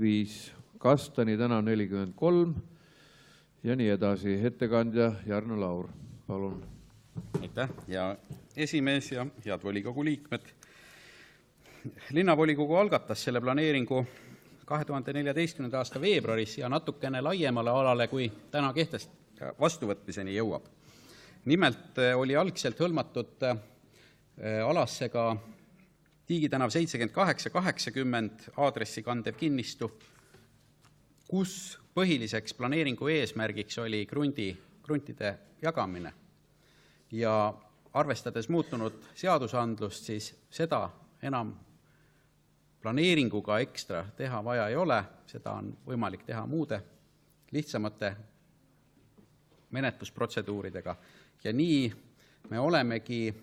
5, Kastani tänav 43 ja nii edasi. Ettekandja Jarno Laur, palun. Aitäh, hea esimees ja head volikogu liikmed. Linnavolikogu algatas selle planeeringu 2014. aasta veebruaris ja natukene laiemale alale, kui täna vastuvõtmiseni jõuab. Nimelt oli algselt hõlmatud alasse ka Tiigi tänav 78-80 aadressi kandev kinnistu, kus põhiliseks planeeringu eesmärgiks oli kruntide jagamine. Ja arvestades muutunud seadusandlust, siis seda enam planeeringuga ekstra teha vaja ei ole, seda on võimalik teha muude lihtsamate menetlusprotseduuridega. Ja nii me olemegi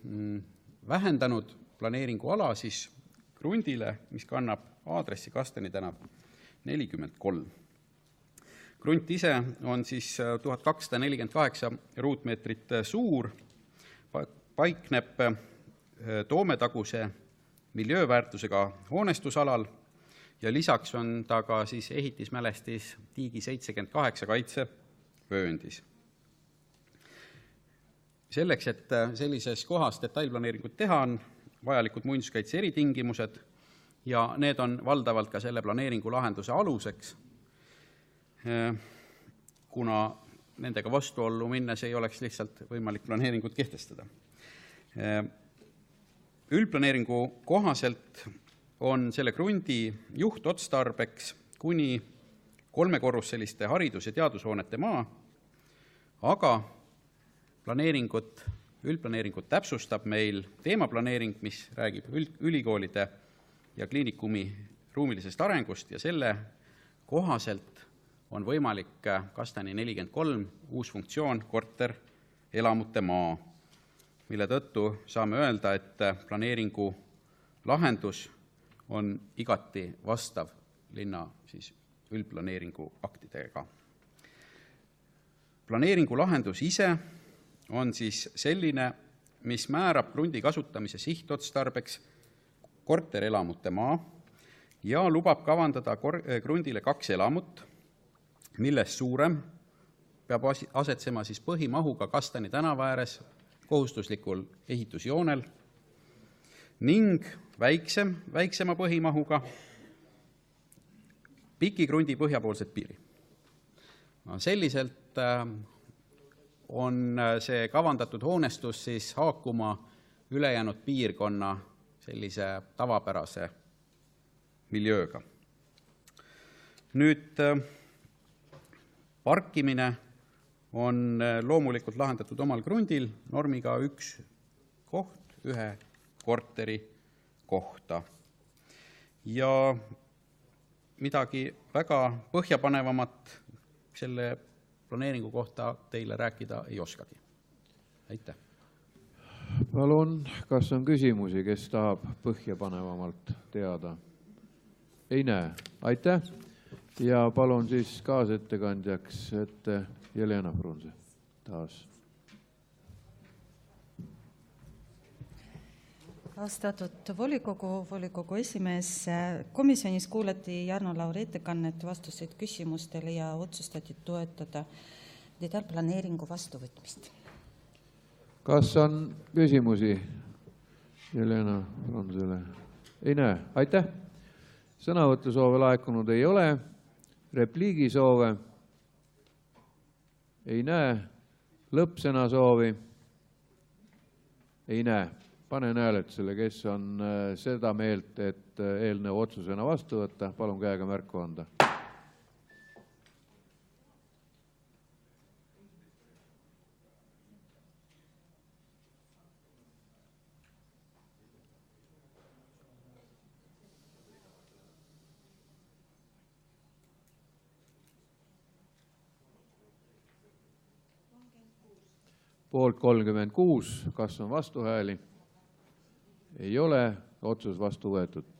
vähendanud planeeringuala siis krundile, mis kannab aadressi Kastani tänav 43. Krunt ise on siis 1248 ruutmeetrit suur, paikneb Toometaguse miljööväärtusega hoonestusalal ja lisaks on ta ka siis ehitismälestis Tiigi 78 kaitsevööndis. Selleks, et sellises kohas detailplaneeringut teha, on vajalikud muinsuskaitse eritingimused ja need on valdavalt ka selle planeeringu lahenduse aluseks, kuna nendega vastuollu minnes ei oleks lihtsalt võimalik planeeringut kehtestada. Üldplaneeringu kohaselt on selle krundi juhtotstarbeks kuni 3-korruseliste haridus- ja teadushoonete maa, aga üldplaneeringut täpsustab meil teemaplaneering, mis räägib ülikoolide ja kliinikumi ruumilisest arengust ja selle kohaselt on võimalik Kastani 43 uus funktsioon korter elamute maa, mille tõttu saame öelda, et planeeringu lahendus on igati vastav linna siis üldplaneeringu aktidega. Planeeringu lahendus ise on siis selline, mis määrab krundi kasutamise sihtotstarbeks korterelamute maa ja lubab kavandada krundile 2 elamut, millest suurem peab asetsema siis põhimahuga Kastani tänava ääres kohustuslikul ehitusjoonel ning väiksema põhimahuga pikikrundi põhjapoolset piiri. Selliselt on see kavandatud hoonestus siis haakuma ülejäänud piirkonna sellise tavapärase miljööga. Nüüd parkimine on loomulikult lahendatud omal krundil normiga 1 koht 1 korteri kohta. Ja midagi väga põhjapanevamat selle planeeringu kohta teile rääkida ei oskagi. Aitäh. Palun, kas on küsimusi, kes tahab põhjapanevamalt teada? Ei näe. Aitäh. Ja palun siis kaasettekandjaks ette Jelena Frunze taas. Austatud volikogu esimees, komisjonis kuulati Jarno Lauri ettekannet, vastuseid küsimustele ja otsustati toetada detailplaneeringu vastuvõtmist. Kas on küsimusi Jelena Frunzele? Ei näe. Aitäh. Sõnavõtusoove laekunud ei ole. Repliigisoove ei näe. Lõppsõna soovi ei näe. Panen hääletusele, kes on seda meelt, et eelnõu otsusena vastu võtta. Palun käega märku anda. Poolt 36, kas on vastuhääli? Ei ole, otsus vastu võetud.